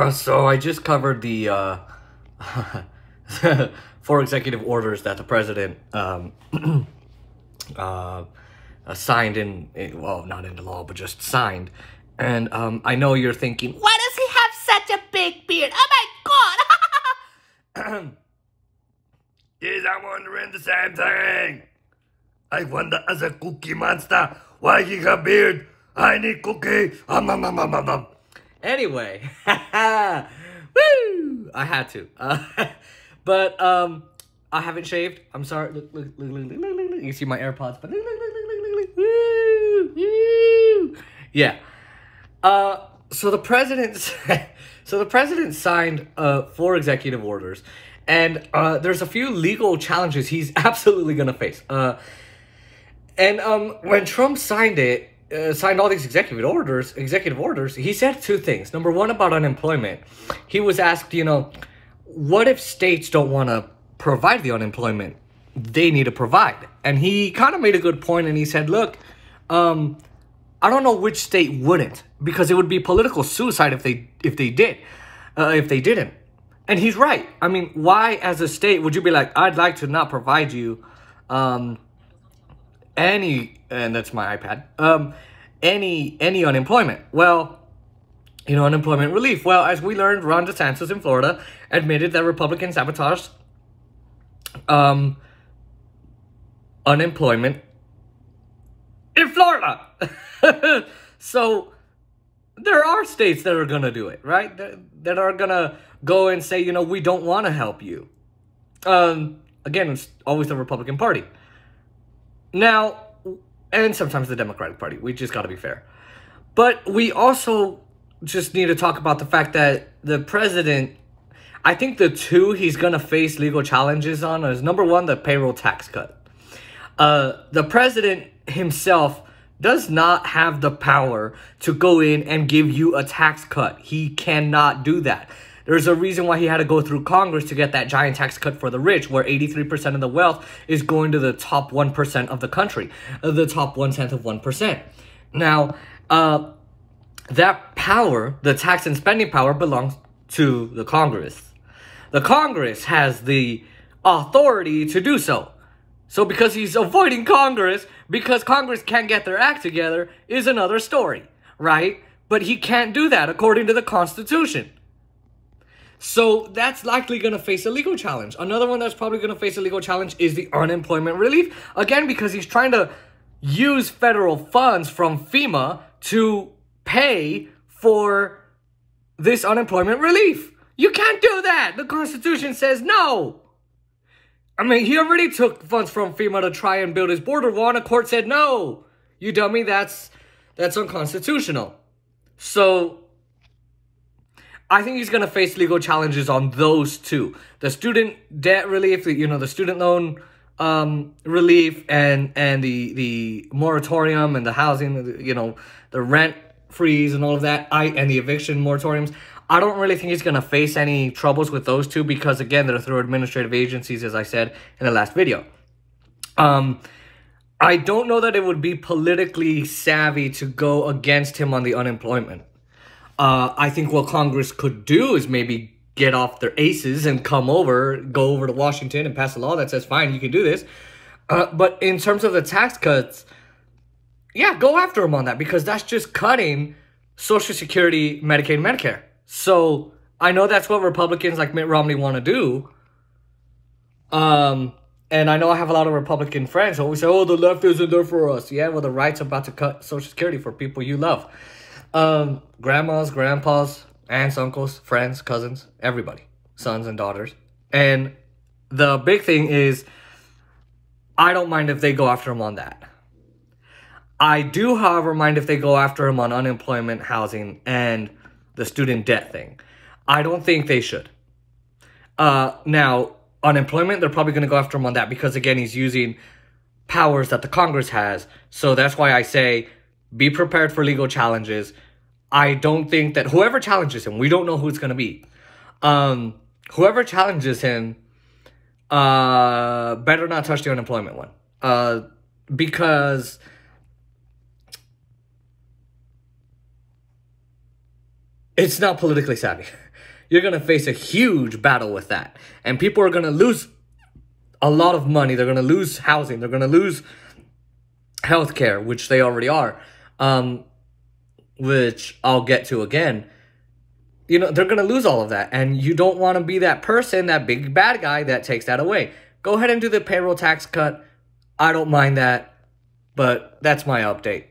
So I just covered the 4 executive orders that the president signed well, not into law, but just signed. And I know you're thinking, why does he have such a big beard? Oh my god! Yes, I'm wondering the same thing. I wonder, as a cookie monster, why he got beard. I need cookie. Anyway, woo! I had to. But I haven't shaved. I'm sorry. Look. You see my AirPods, but woo! Yeah. So the president signed 4 executive orders, and there's a few legal challenges he's absolutely gonna face. And when Trump signed all these executive orders, he said 2 things. Number 1, about unemployment. He was asked, what if states don't want to provide the unemployment they need to provide? And he kind of made a good point, and he said, look, I don't know which state wouldn't, because it would be political suicide if they didn't. And he's right. I mean, why as a state would you be like, I'd like to not provide you any, and that's my iPad, any unemployment? Well, unemployment relief. Well, as we learned, Ron DeSantis in Florida admitted that Republicans sabotaged unemployment in Florida. So there are states that are going to do it, right? That are going to go and say, we don't want to help you. Again, it's always the Republican Party. Now, and sometimes the Democratic Party. We just got to be fair. But we also just need to talk about the fact that the president, I think the 2 he's going to face legal challenges on is, number 1, the payroll tax cut. The president himself does not have the power to go in and give you a tax cut. He cannot do that. There's a reason why he had to go through Congress to get that giant tax cut for the rich, where 83% of the wealth is going to the top 1% of the country, the top 1/10 of 1%. Now, that power, the tax and spending power, belongs to the Congress. The Congress has the authority to do so. So because he's avoiding Congress, because Congress can't get their act together, is another story, right? But he can't do that according to the Constitution. So that's likely going to face a legal challenge. Another one that's probably going to face a legal challenge is the unemployment relief. Again, because he's trying to use federal funds from FEMA to pay for this unemployment relief. You can't do that. The Constitution says no. I mean, he already took funds from FEMA to try and build his border wall, and the court said no. You dummy, that's unconstitutional. So I think he's going to face legal challenges on those 2. The student debt relief, the student loan relief, and the moratorium, and the housing, the rent freeze and all of that, and the eviction moratoriums. I don't really think he's going to face any troubles with those 2 because, again, they're through administrative agencies, as I said in the last video. I don't know that it would be politically savvy to go against him on the unemployment. I think what Congress could do is maybe get off their aces and go over to Washington and pass a law that says, fine, you can do this. But in terms of the tax cuts, yeah, go after him on that, because that's just cutting Social Security, Medicaid, and Medicare. So I know that's what Republicans like Mitt Romney want to do. And I know I have a lot of Republican friends who always say, oh, the left isn't there for us. Yeah, well, the right's about to cut Social Security for people you love. Grandmas, grandpas, aunts, uncles, friends, cousins, everybody, sons and daughters. And the big thing is, I don't mind if they go after him on that. I do, however, mind if they go after him on unemployment, housing, and the student debt thing. I don't think they should. Now, unemployment, they're probably going to go after him on that because, again, he's using powers that the Congress has. So that's why I say, be prepared for legal challenges. I don't think that whoever challenges him, we don't know who it's going to be. Whoever challenges him, better not touch the unemployment one. Because it's not politically savvy. You're going to face a huge battle with that. And people are going to lose a lot of money. They're going to lose housing. They're going to lose healthcare, which they already are, which I'll get to again. You know, they're going to lose all of that. And you don't want to be that person, that big bad guy that takes that away. Go ahead and do the payroll tax cut. I don't mind that. But that's my update.